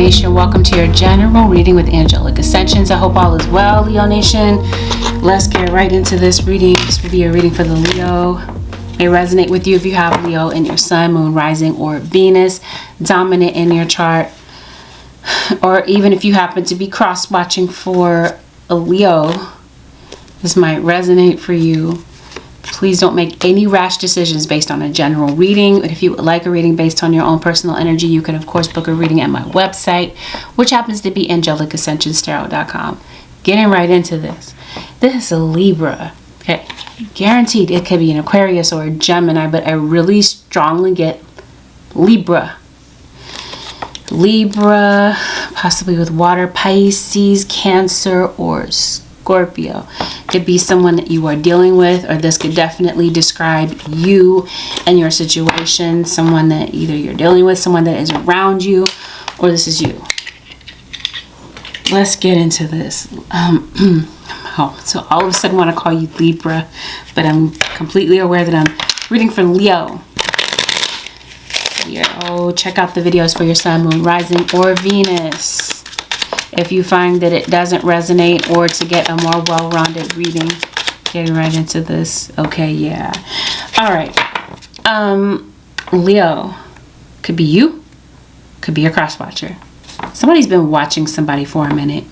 Nation. Welcome to your general reading with Angelic Ascensions. I hope all is well, Leo Nation. Let's get right into this reading. This will be a reading for the Leo. May resonate with you if you have Leo in your sun, moon, rising, or Venus dominant in your chart. Or even if you happen to be cross-watching for a Leo, this might resonate for you. Please don't make any rash decisions based on a general reading. But if you would like a reading based on your own personal energy, you can, of course, book a reading at my website, which happens to be AngelicAscensionsTarot.com. Getting right into this. This is a Libra. Okay. Guaranteed it could be an Aquarius or a Gemini, but I really strongly get Libra. Libra, possibly with water, Pisces, Cancer, or Scorpio. Could be someone that you are dealing with, or this could definitely describe you and your situation. Someone that either you're dealing with, someone that is around you, or this is you. Let's get into this. So all of a sudden I want to call you Libra, but I'm completely aware that I'm reading for Leo. Leo, check out the videos for your sun, moon, rising, or Venus. If you find that it doesn't resonate, or to get a more well-rounded reading, getting right into this. Okay, yeah. All right. Leo, could be you, could be a cross-watcher. Somebody's been watching somebody for a minute.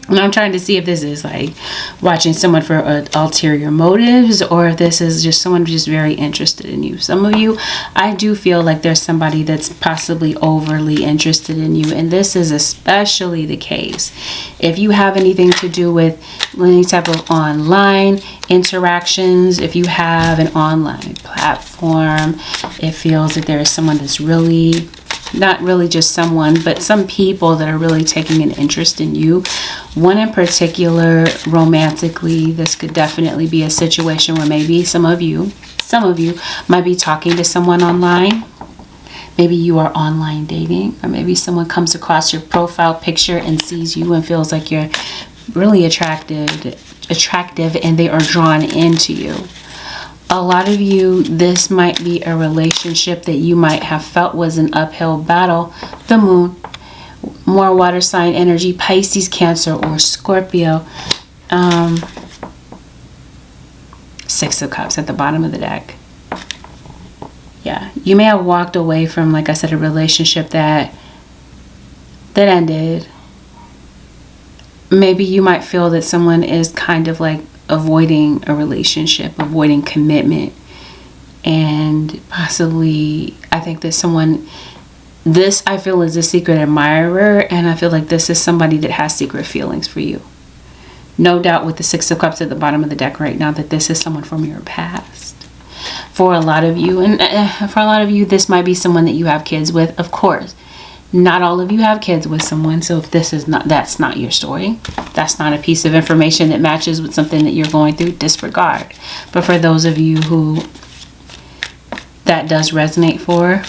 And I'm trying to see if this is like watching someone for ulterior motives, or if this is just someone just very interested in you. Some of you, I do feel like there's somebody that's possibly overly interested in you. And this is especially the case if you have anything to do with any type of online interactions. If you have an online platform, it feels that there is someone that's really, not really just someone, but some people that are really taking an interest in you. One in particular, romantically, this could definitely be a situation where maybe some of you might be talking to someone online. Maybe you are online dating, or maybe someone comes across your profile picture and sees you and feels like you're really attractive, and they are drawn into you. A lot of you, this might be a relationship that you might have felt was an uphill battle. The moon, more water sign energy, Pisces, Cancer, or Scorpio. Six of Cups at the bottom of the deck. Yeah, you may have walked away from, like I said, a relationship that ended. Maybe you might feel that someone is kind of like avoiding a relationship, avoiding commitment, and possibly, I think that someone, this I feel is a secret admirer, and I feel like this is somebody that has secret feelings for you. No doubt with the Six of Cups at the bottom of the deck right now that this is someone from your past. For a lot of you, this might be someone that you have kids with. Of course, not all of you have kids with someone, so if this is not, that's not your story, that's not a piece of information that matches with something that you're going through, disregard. But for those of you who that does resonate for,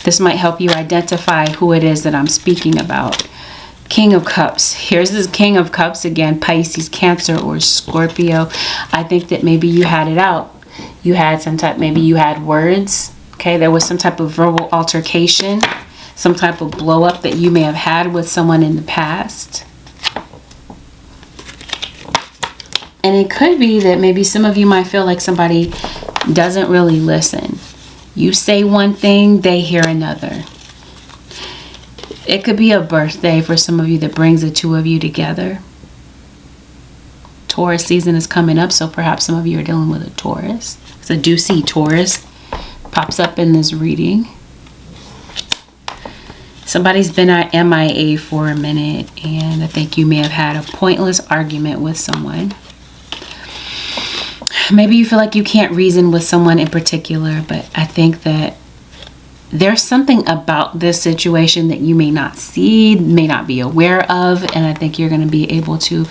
this might help you identify who it is that I'm speaking about. King of Cups. Here's this King of Cups again, Pisces, Cancer, or Scorpio. I think that maybe you had it out. You had some type, maybe you had words. Okay, there was some type of verbal altercation, some type of blow up that you may have had with someone in the past. And it could be that maybe some of you might feel like somebody doesn't really listen. You say one thing, they hear another. It could be a birthday for some of you that brings the two of you together. Taurus season is coming up, so perhaps some of you are dealing with a Taurus. So I do see Taurus pops up in this reading. Somebody's been at MIA for a minute, and I think you may have had a pointless argument with someone. Maybe you feel like you can't reason with someone in particular, but I think that there's something about this situation that you may not see, may not be aware of, and I think you're going to be able to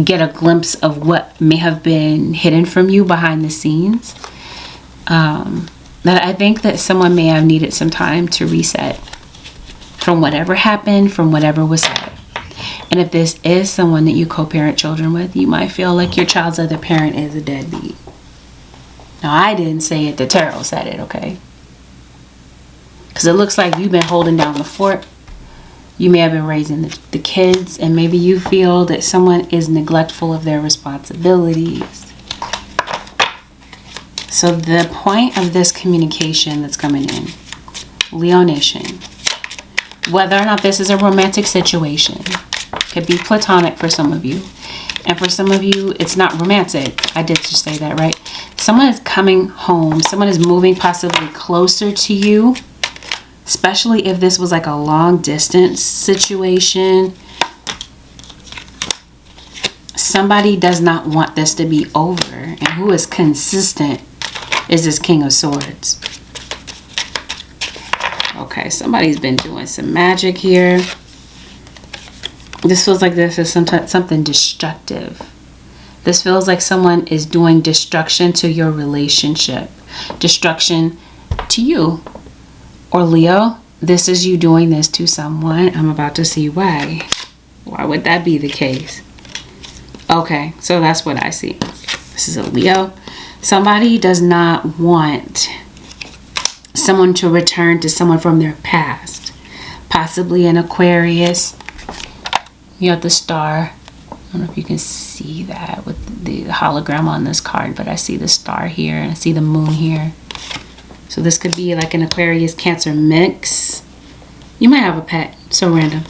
get a glimpse of what may have been hidden from you behind the scenes. That I think that someone may have needed some time to reset from whatever happened, from whatever was said. And if this is someone that you co-parent children with, you might feel like your child's other parent is a deadbeat. Now, I didn't say it, the tarot said it, okay? Because it looks like you've been holding down the fort. You may have been raising the kids, and maybe you feel that someone is neglectful of their responsibilities. So the point of this communication that's coming in, Leo Nation, whether or not this is a romantic situation, could be platonic for some of you. And for some of you, it's not romantic. I did just say that, right? Someone is coming home. Someone is moving possibly closer to you. Especially if this was like a long distance situation. Somebody does not want this to be over. And who is consistent is this King of Swords. Okay, somebody's been doing some magic here. This feels like this is something destructive. This feels like someone is doing destruction to your relationship. Destruction to you. Or Leo, this is you doing this to someone. I'm about to see why. Why would that be the case? Okay, so that's what I see. This is a Leo. Somebody does not want someone to return to someone from their past. Possibly an Aquarius. You have the star. I don't know if you can see that with the hologram on this card, but I see the star here and I see the moon here. So this could be like an Aquarius Cancer mix. You might have a pet. So random.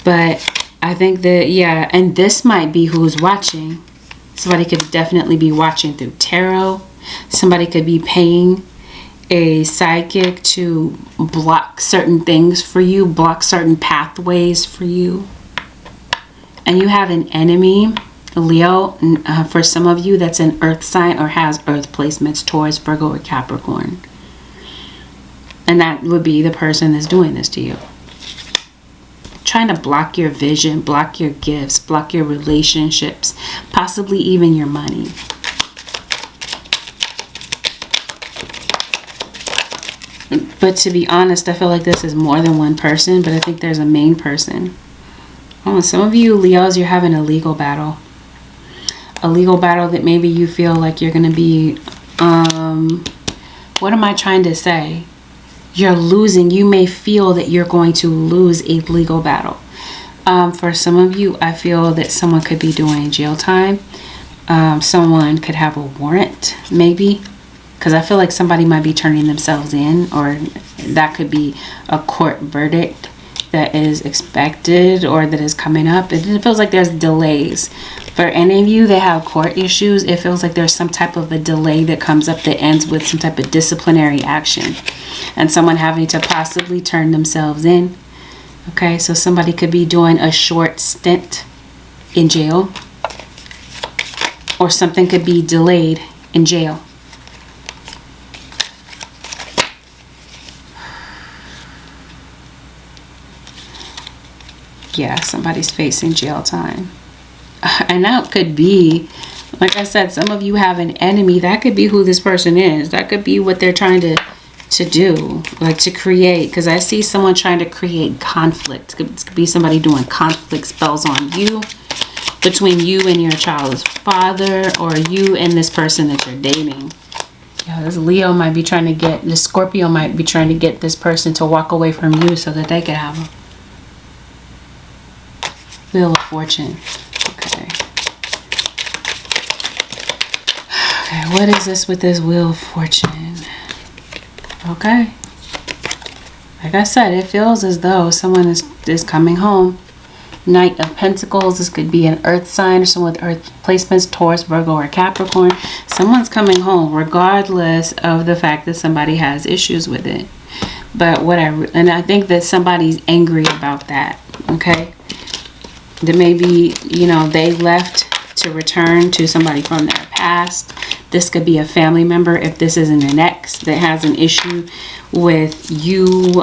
But I think that, yeah, and this might be who's watching. Somebody could definitely be watching through tarot. Somebody could be paying a psychic to block certain things for you, block certain pathways for you. And you have an enemy, Leo, for some of you that's an earth sign or has earth placements, Taurus, Virgo, or Capricorn. And that would be the person that's doing this to you. Trying to block your vision, block your gifts, block your relationships, possibly even your money. But to be honest, I feel like this is more than one person, but I think there's a main person. Oh, some of you Leos, you're having a legal battle. A legal battle that maybe you feel like you're going to be, what am I trying to say? You're losing. You may feel that you're going to lose a legal battle. For some of you, I feel that someone could be doing jail time. Someone could have a warrant, maybe. Because I feel like somebody might be turning themselves in. Or that could be a court verdict that is expected or that is coming up. It feels like there's delays. For any of you that have court issues, it feels like there's some type of a delay that comes up that ends with some type of disciplinary action. And someone having to possibly turn themselves in. Okay, so somebody could be doing a short stint in jail. Or something could be delayed in jail. Yeah, somebody's facing jail time. And that could be, like I said, some of you have an enemy. That could be who this person is. That could be what they're trying to do, like to create. Because I see someone trying to create conflict. It could be somebody doing conflict spells on you, between you and your child's father, or you and this person that you're dating. Yeah, this Leo might be trying to get, this Scorpio might be trying to get this person to walk away from you so that they can have a Wheel of Fortune. Okay. Okay, what is this with this Wheel of Fortune? Okay. Like I said, it feels as though someone is coming home. Knight of Pentacles. This could be an earth sign or someone with earth placements, Taurus, Virgo, or Capricorn. Someone's coming home regardless of the fact that somebody has issues with it. But and I think that somebody's angry about that. Okay. That maybe, you know, they left to return to somebody from their past. This could be a family member if this isn't an ex that has an issue with you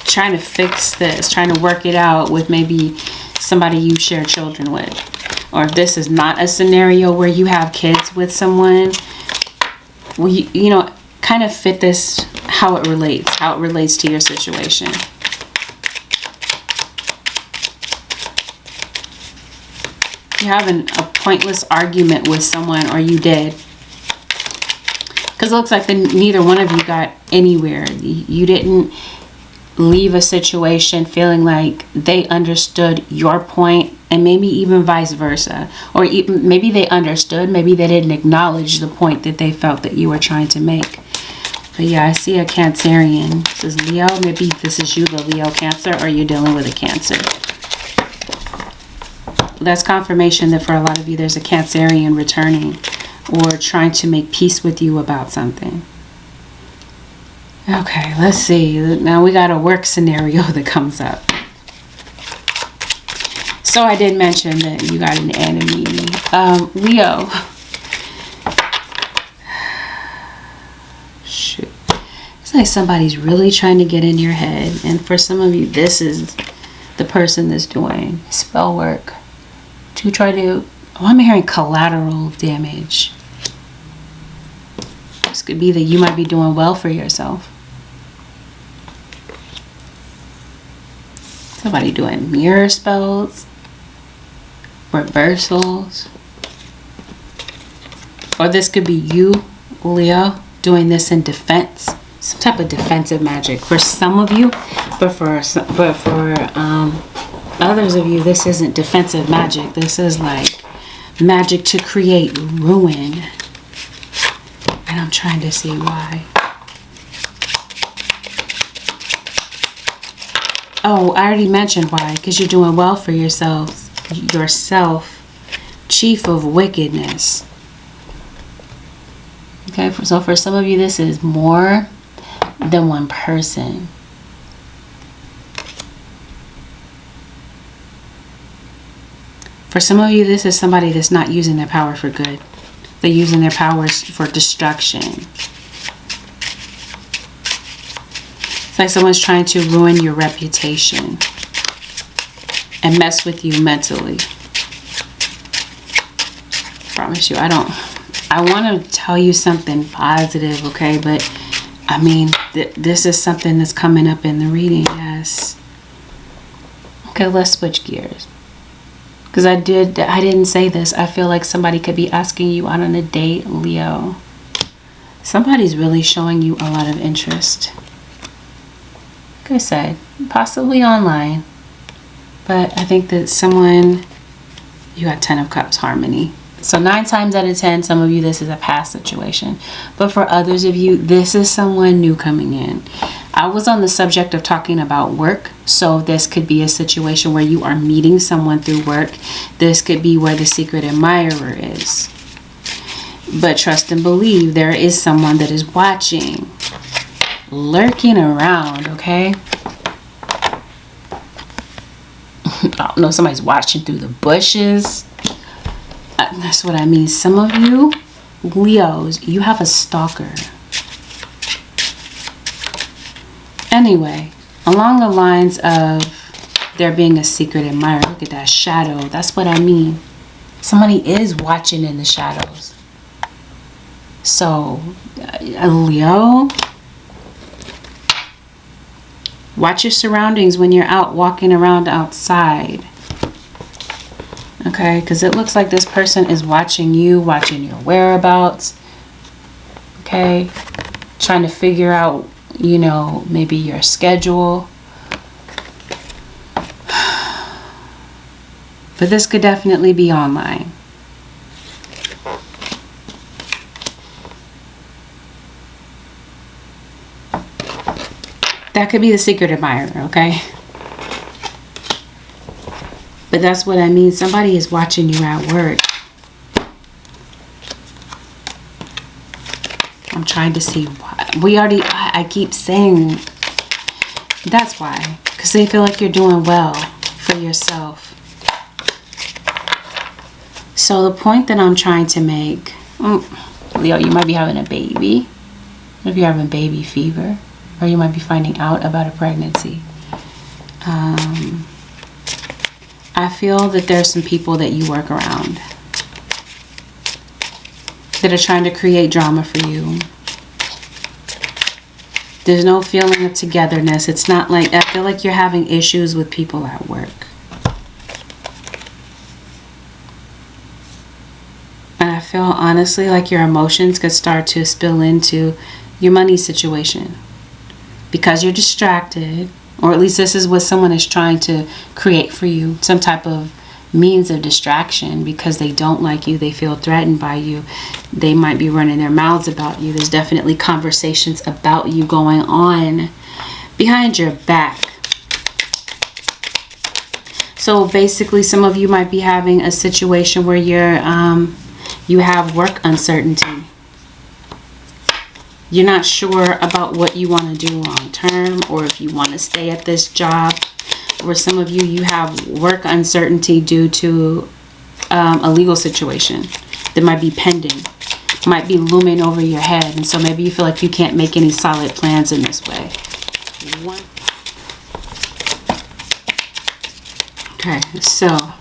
trying to fix this, trying to work it out with maybe somebody you share children with. Or if this is not a scenario where you have kids with someone, well, you know, kind of fit this how it relates to your situation. You're having a pointless argument with someone, or you did. Because Because it looks like neither one of you got anywhere. You didn't leave a situation feeling like they understood your point, and maybe even vice versa. Or even, maybe they understood, maybe they didn't acknowledge the point that they felt that you were trying to make. But yeah, I see a Cancerian. This is Leo. Maybe this is you, the Leo Cancer, or you're dealing with a Cancer. That's confirmation that for a lot of you, there's a Cancerian returning or trying to make peace with you about something. Okay, let's see. Now we got a work scenario that comes up. So I did mention that you got an enemy. Leo. Shoot. It's like somebody's really trying to get in your head. And for some of you, this is the person that's doing spell work to try to... Oh, I'm hearing collateral damage. This could be that you might be doing well for yourself. Somebody doing mirror spells, reversals. Or this could be you, Leo, doing this in defense. Some type of defensive magic for some of you, but for others of you, this isn't defensive magic. This is like magic to create ruin. And I'm trying to see why. Oh, I already mentioned why. Because you're doing well for yourself. Chief of wickedness. Okay, so for some of you, this is more than one person. For some of you, this is somebody that's not using their power for good. They're using their powers for destruction. It's like someone's trying to ruin your reputation and mess with you mentally. I promise you, I want to tell you something positive, okay? But, I mean, this is something that's coming up in the reading, yes. Okay, let's switch gears. Because I didn't say this. I feel like somebody could be asking you out on a date, Leo. Somebody's really showing you a lot of interest. Like I said, possibly online. But I think that someone... You got 10 of Cups, harmony. So 9 times out of 10, some of you, this is a past situation. But for others of you, this is someone new coming in. I was on the subject of talking about work. So this could be a situation where you are meeting someone through work. This could be where the secret admirer is. But trust and believe, there is someone that is watching. Lurking around, okay? I don't know, somebody's watching through the bushes. That's what I mean. Some of you, Leos, you have a stalker. Anyway, along the lines of there being a secret admirer, look at that shadow. That's what I mean. Somebody is watching in the shadows. So, Leo, watch your surroundings when you're out walking around outside. Okay, because it looks like this person is watching you, watching your whereabouts. Okay, trying to figure out, you know, maybe your schedule. But this could definitely be online. That could be the secret admirer, okay? But that's what I mean. Somebody is watching you at work. I'm trying to see why. I keep saying that's why. Because they feel like you're doing well for yourself. So the point that I'm trying to make, Leo, you might be having a baby. If you're having baby fever. Or you might be finding out about a pregnancy. I feel that there's some people that you work around that are trying to create drama for you. There's no feeling of togetherness. It's not like, I feel like you're having issues with people at work. And feel honestly like your emotions could start to spill into your money situation because you're distracted, or at least this is what someone is trying to create for you, some type of means of distraction because they don't like you, they feel threatened by you, they might be running their mouths about you. There's definitely conversations about you going on behind your back. So basically, some of you might be having a situation where you have work uncertainty. You're not sure about what you want to do long term, or if you want to stay at this job. Or some of you have work uncertainty due to a legal situation that might be pending, might be looming over your head. And so maybe you feel like you can't make any solid plans in this way. Okay, so,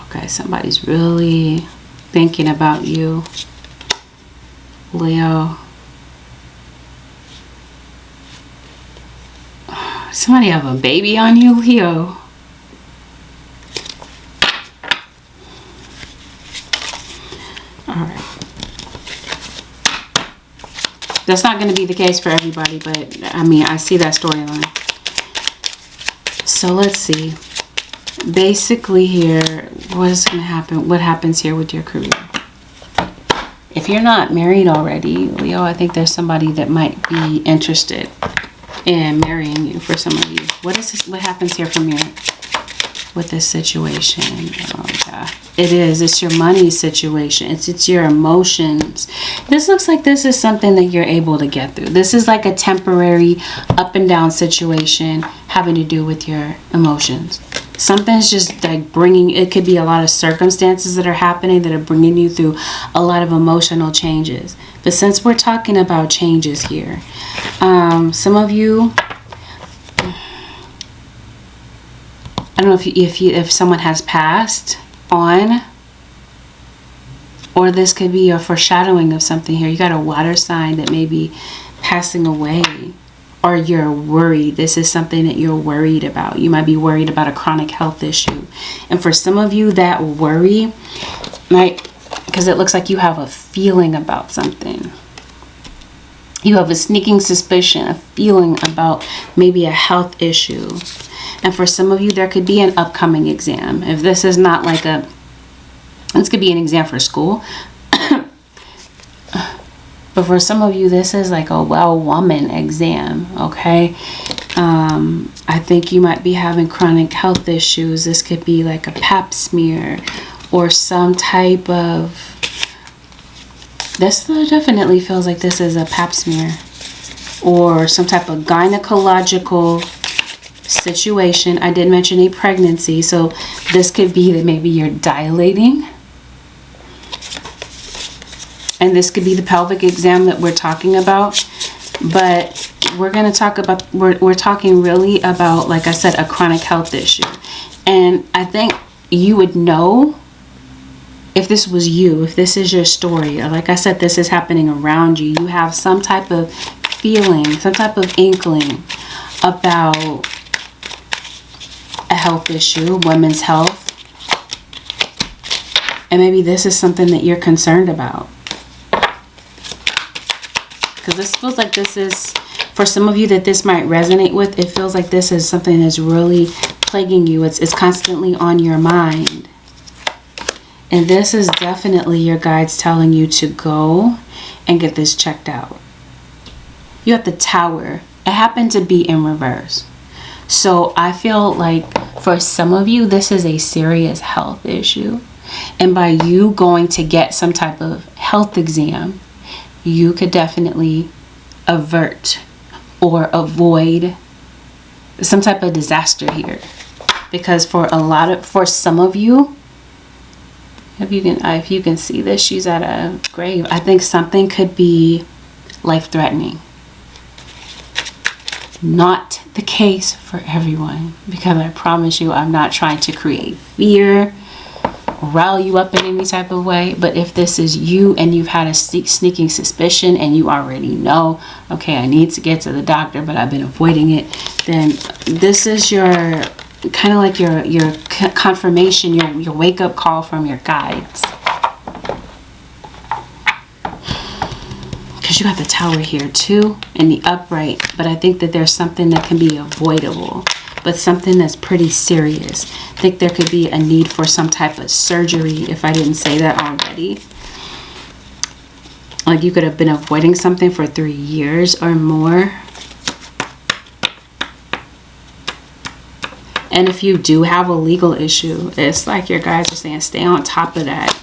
okay, somebody's really thinking about you, Leo. Somebody have a baby on you, Leo. All right. That's not going to be the case for everybody, but I mean, I see that storyline. So let's see. Basically here, what is going to happen? What happens here with your career? If you're not married already, Leo, I think there's somebody that might be interested in marrying you for some of you. What is this? What happens here from your with this situation? Oh yeah, it's your money situation. It's your emotions. This looks like this is something that you're able to get through. This is like a temporary up and down situation having to do with your emotions. Something's just like bringing, it could be a lot of circumstances that are happening that are bringing you through a lot of emotional changes. But since we're talking about changes here, some of you, I don't know if someone has passed on, or this could be a foreshadowing of something here. You got a water sign that may be passing away, or you're worried. This is something that you're worried about. You might be worried about a chronic health issue. And for some of you, that worry, right, because it looks like you have a feeling about something. You have a sneaking suspicion, a feeling about maybe a health issue. And for some of you, there could be an upcoming exam. If this is not like this could be an exam for school. But for some of you, this is like a well-woman exam, okay? I think you might be having chronic health issues. This could be like a pap smear or some type of... This definitely feels like this is a pap smear or some type of gynecological situation. I did mention a pregnancy, so this could be that maybe you're dilating. And this could be the pelvic exam that we're talking about. But we're going to talk about, we're talking really about, like I said, a chronic health issue. And I think you would know if this was you, if this is your story. Like I said, this is happening around you. You have some type of feeling, some type of inkling about a health issue, women's health. And maybe this is something that you're concerned about. Because this feels like this is, for some of you that this might resonate with, it feels like this is something that's really plaguing you. It's constantly on your mind. And this is definitely your guides telling you to go and get this checked out. You have the Tower. It happened to be in reverse. So I feel like for some of you, this is a serious health issue. And by you going to get some type of health exam, you could definitely avert or avoid some type of disaster here. Because for some of you, if you can see this, she's at a grave. I think something could be life-threatening. Not the case for everyone, because I promise you, I'm not trying to create fear, rile you up in any type of way. But if this is you and you've had a sneaking suspicion and you already know, okay, I need to get to the doctor, but I've been avoiding it, then this is your kind of like your confirmation, your wake-up call from your guides. Because you got the Tower here too, and the upright. But I think that there's something that can be avoidable, but something that's pretty serious. I think there could be a need for some type of surgery, if I didn't say that already. Like you could have been avoiding something for 3 years or more. And if you do have a legal issue, it's like your guys are saying, stay on top of that.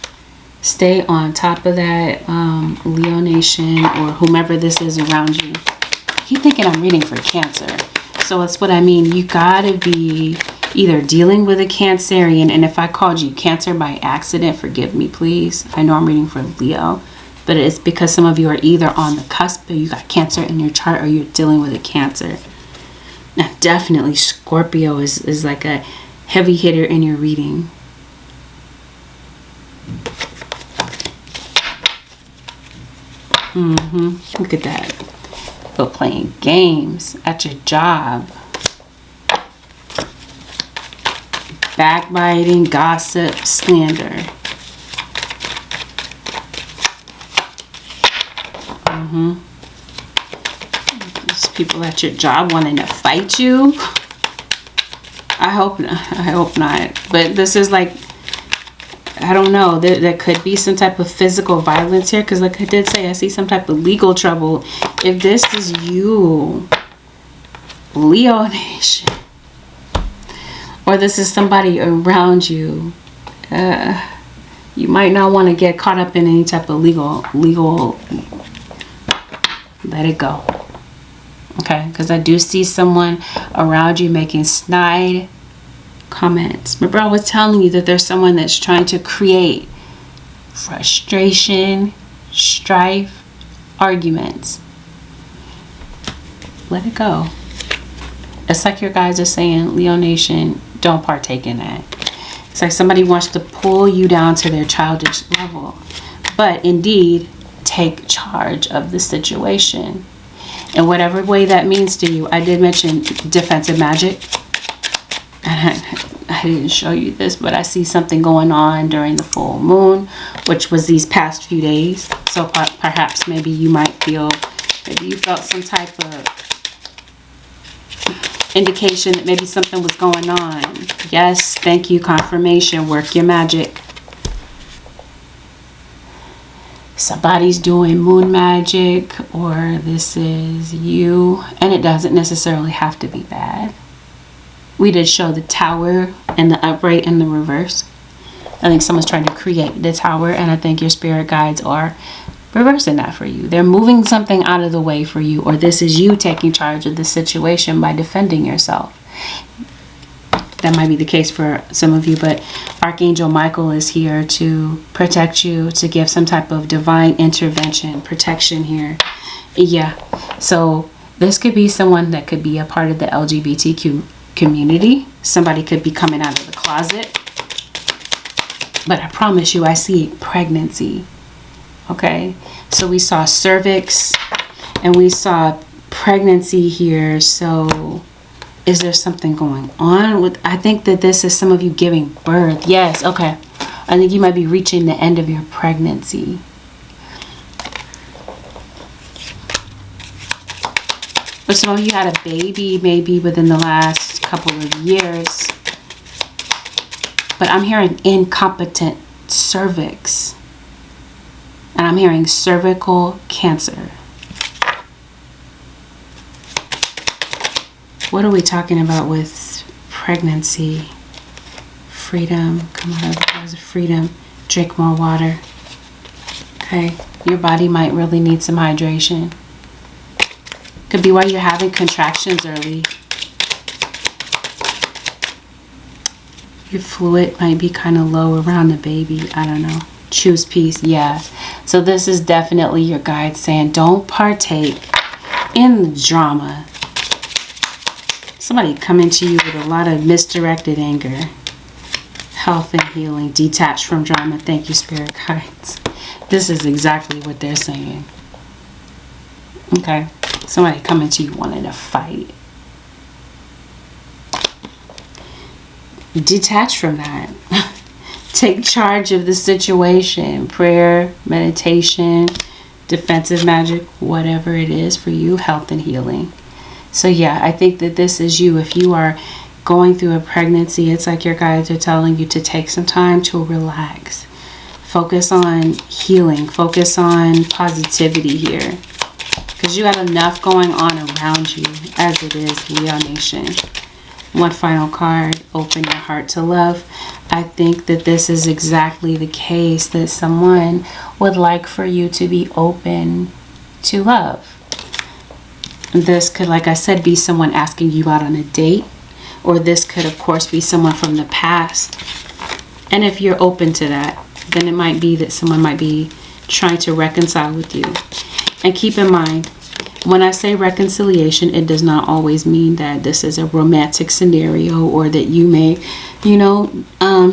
Stay on top of that, Leo Nation, or whomever this is around you. I keep thinking I'm reading for Cancer. So that's what I mean. You gotta be either dealing with a Cancerian, and if I called you Cancer by accident, forgive me, please. I know I'm reading for Leo, but it's because some of you are either on the cusp, or you got Cancer in your chart, or you're dealing with a Cancer. Now, definitely Scorpio is like a heavy hitter in your reading. Look at that. Go playing games at your job. Backbiting, gossip, slander. There's people at your job wanting to fight you. I hope not. But this is like, I don't know, there could be some type of physical violence here, because like I did say, I see some type of legal trouble. If this is you, Leo Nation, or this is somebody around you, you might not want to get caught up in any type of legal, let it go. Okay, because I do see someone around you making snide comments. Remember, I was telling you that there's someone that's trying to create frustration, strife, arguments. Let it go. It's like your guys are saying, Leo Nation, don't partake in that. It's like somebody wants to pull you down to their childish level. But indeed, take charge of the situation. In whatever way that means to you. I did mention defensive magic. I didn't show you this, but I see something going on during the full moon, which was these past few days. So perhaps maybe you might feel, maybe you felt some type of indication that maybe something was going on. Yes, thank you, confirmation. Work your magic. Somebody's doing moon magic, or this is you, and it doesn't necessarily have to be bad. We did show the Tower and the upright and the reverse. I think someone's trying to create the Tower, and I think your spirit guides are reversing that for you. They're moving something out of the way for you, or this is you taking charge of the situation by defending yourself. That might be the case for some of you, but Archangel Michael is here to protect you, to give some type of divine intervention, protection here. Yeah, so this could be someone that could be a part of the LGBTQ community. Somebody could be coming out of the closet. But I promise you, I see pregnancy. Okay, so we saw cervix and we saw pregnancy here. So is there something going on with, I think that this is some of you giving birth. Yes, okay. I think you might be reaching the end of your pregnancy. But some of you had a baby maybe within the last couple of years. But I'm hearing incompetent cervix. And I'm hearing cervical cancer. What are we talking about with pregnancy? Freedom. Come out of the cause of freedom. Drink more water. Okay. Your body might really need some hydration. Could be why you're having contractions early. Your fluid might be kind of low around the baby. I don't know. Choose peace. Yeah. So this is definitely your guide saying don't partake in the drama. Somebody coming to you with a lot of misdirected anger. Health and healing. Detached from drama. Thank you, spirit guides. This is exactly what they're saying. Okay. Somebody coming to you wanting to fight. detach from that. Take charge of the situation. Prayer, meditation, defensive magic, whatever it is for you, health and healing. So yeah, I think that this is you. If you are going through a pregnancy, it's like your guides are telling you to take some time to relax. Focus on healing. Focus on positivity here. Because you got enough going on around you as it is, Leo Nation. One final card, open your heart to love. I think that this is exactly the case, that someone would like for you to be open to love. This could, like I said, be someone asking you out on a date, or this could, of course, be someone from the past. And if you're open to that, then it might be that someone might be trying to reconcile with you. And keep in mind, when I say reconciliation, it does not always mean that this is a romantic scenario, or that you may,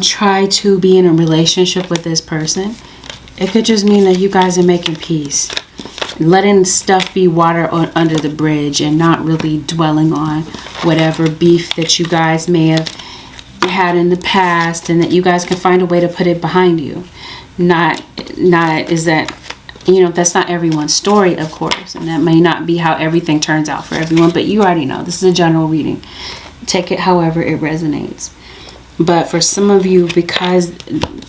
try to be in a relationship with this person. It could just mean that you guys are making peace, letting stuff be water under the bridge, and not really dwelling on whatever beef that you guys may have had in the past, and that you guys can find a way to put it behind you. Not is that, that's not everyone's story, of course, and that may not be how everything turns out for everyone, but you already know this is a general reading. Take it however it resonates. But for some of you, because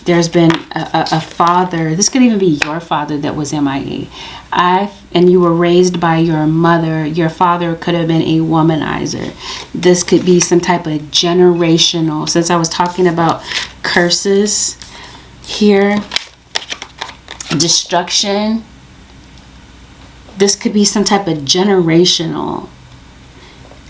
there's been a father, this could even be your father that was MIA, and you were raised by your mother. Your father could have been a womanizer. This could be some type of generational, since I was talking about curses here, destruction, this could be some type of generational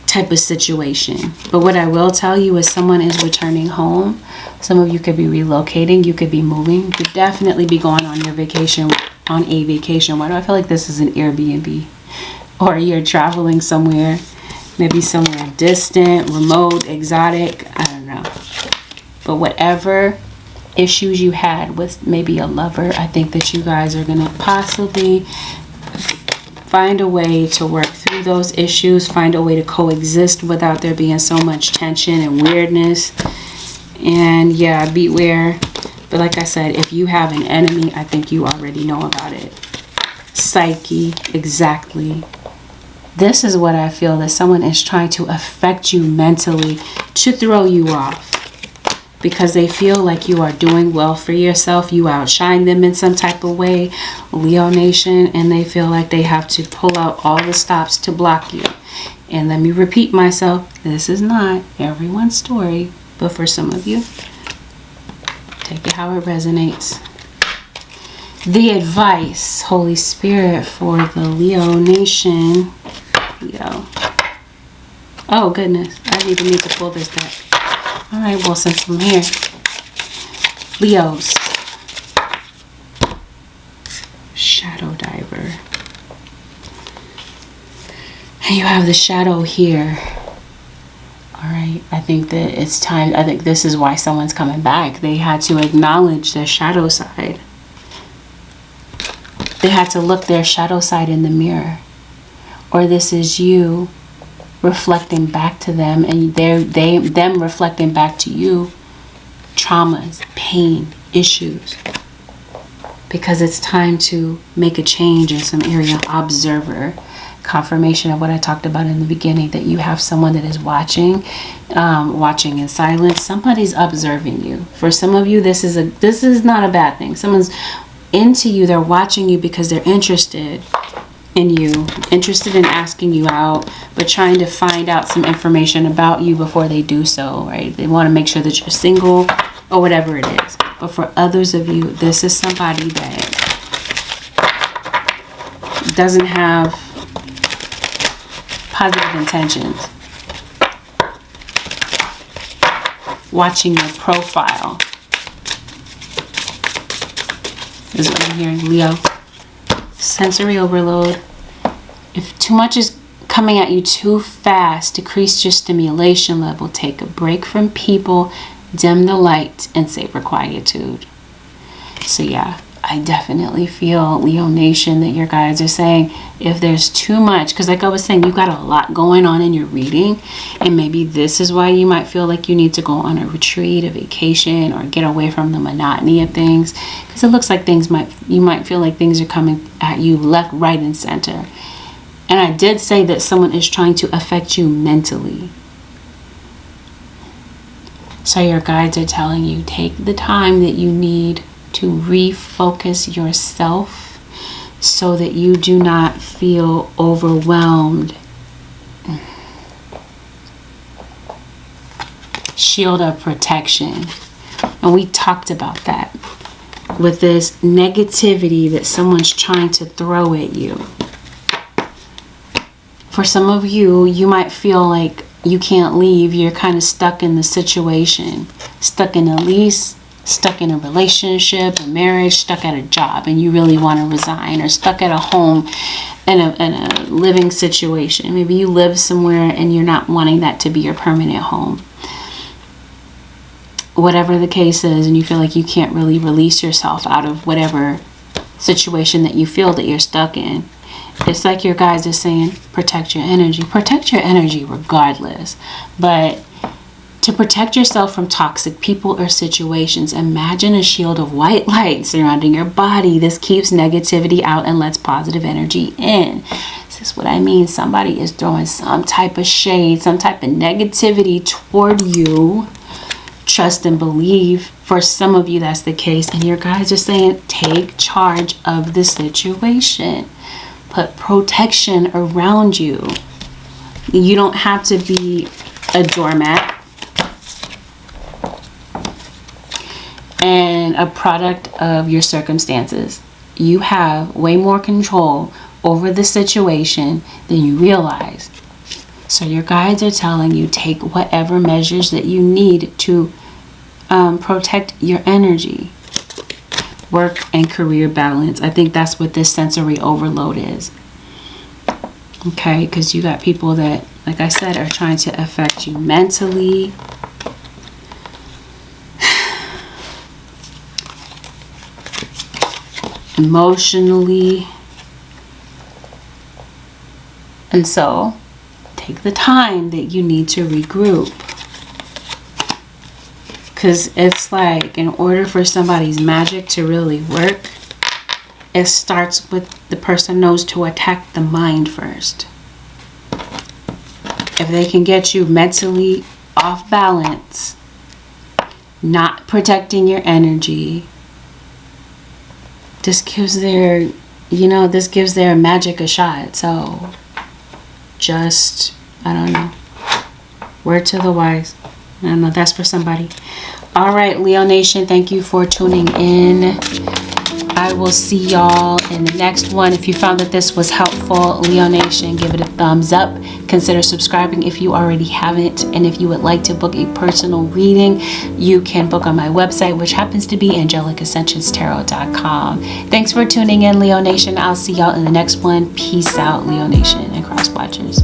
type of situation. But what I will tell you is someone is returning home. Some of you could be relocating, you could be moving, you could definitely be going on your vacation, on a vacation. Why do I feel like this is an Airbnb? Or you're traveling somewhere, maybe somewhere distant, remote, exotic, I don't know. But whatever issues you had with maybe a lover, I think that you guys are going to possibly find a way to work through those issues, find a way to coexist without there being so much tension and weirdness. And yeah, beware. But like I said, if you have an enemy, I think you already know about it. Psyche, exactly. This is what I feel, that someone is trying to affect you mentally to throw you off, because they feel like you are doing well for yourself. You outshine them in some type of way, Leo Nation, and they feel like they have to pull out all the stops to block you. And let me repeat myself, this is not everyone's story, but for some of you, take it how it resonates. The advice, Holy Spirit, for the Leo Nation. Leo. Oh goodness, I didn't even need to pull this deck. All right, well, since I'm here, Leos, shadow diver, and you have the shadow here. All right, I think that it's time. I think this is why someone's coming back. They had to acknowledge their shadow side. They had to look their shadow side in the mirror. Or this is you reflecting back to them, and them reflecting back to you traumas, pain, issues, because it's time to make a change in some area. Observer, confirmation of what I talked about in the beginning, that you have someone that is watching in silence. Somebody's observing you. For some of you, this is not a bad thing. Someone's into you, they're watching you because they're interested in you, interested in asking you out, but trying to find out some information about you before they do so, right? They want to make sure that you're single or whatever it is. But for others of you, this is somebody that doesn't have positive intentions. Watching your profile is what I'm hearing, Leo. Sensory overload. If too much is coming at you too fast, decrease your stimulation level. Take a break from people, dim the light, and savor quietude. So yeah, I definitely feel, Leo Nation, that your guides are saying if there's too much, because like I was saying, you got a lot going on in your reading, and maybe this is why you might feel like you need to go on a retreat, a vacation, or get away from the monotony of things, because it looks like you might feel like things are coming at you left, right, and center. And I did say that someone is trying to affect you mentally. So your guides are telling you, take the time that you need to refocus yourself so that you do not feel overwhelmed. Shield of protection. And we talked about that with this negativity that someone's trying to throw at you. For some of you, you might feel like you can't leave. You're kind of stuck in the situation, stuck in a lease, stuck in a relationship, a marriage, stuck at a job, and you really want to resign, or stuck at a home in a living situation. Maybe you live somewhere and you're not wanting that to be your permanent home. Whatever the case is, and you feel like you can't really release yourself out of whatever situation that you feel that you're stuck in. It's like your guides are saying, protect your energy. Protect your energy regardless. But to protect yourself from toxic people or situations, imagine a shield of white light surrounding your body. This keeps negativity out and lets positive energy in. This is what I mean. Somebody is throwing some type of shade, some type of negativity toward you. Trust and believe. For some of you, that's the case. And your guides are saying, take charge of the situation. Put protection around you. You don't have to be a doormat and a product of your circumstances. You have way more control over the situation than you realize. So your guides are telling you, take whatever measures that you need to protect your energy. Work and career balance. I think that's what this sensory overload is. Okay, because you got people that, like I said, are trying to affect you mentally. Emotionally. And so, take the time that you need to regroup. Because it's like, in order for somebody's magic to really work, it starts with the person knows to attack the mind first. If they can get you mentally off balance, not protecting your energy, this gives their, this gives their magic a shot. So just, I don't know. Word to the wise. I don't know, that's for somebody. All right, Leo Nation, thank you for tuning in. I will see y'all in the next one. If you found that this was helpful, Leo Nation, give it a thumbs up. Consider subscribing if you already haven't. And if you would like to book a personal reading, you can book on my website, which happens to be AngelicAscensionsTarot.com. Thanks for tuning in, Leo Nation. I'll see y'all in the next one. Peace out, Leo Nation and Cross Watchers.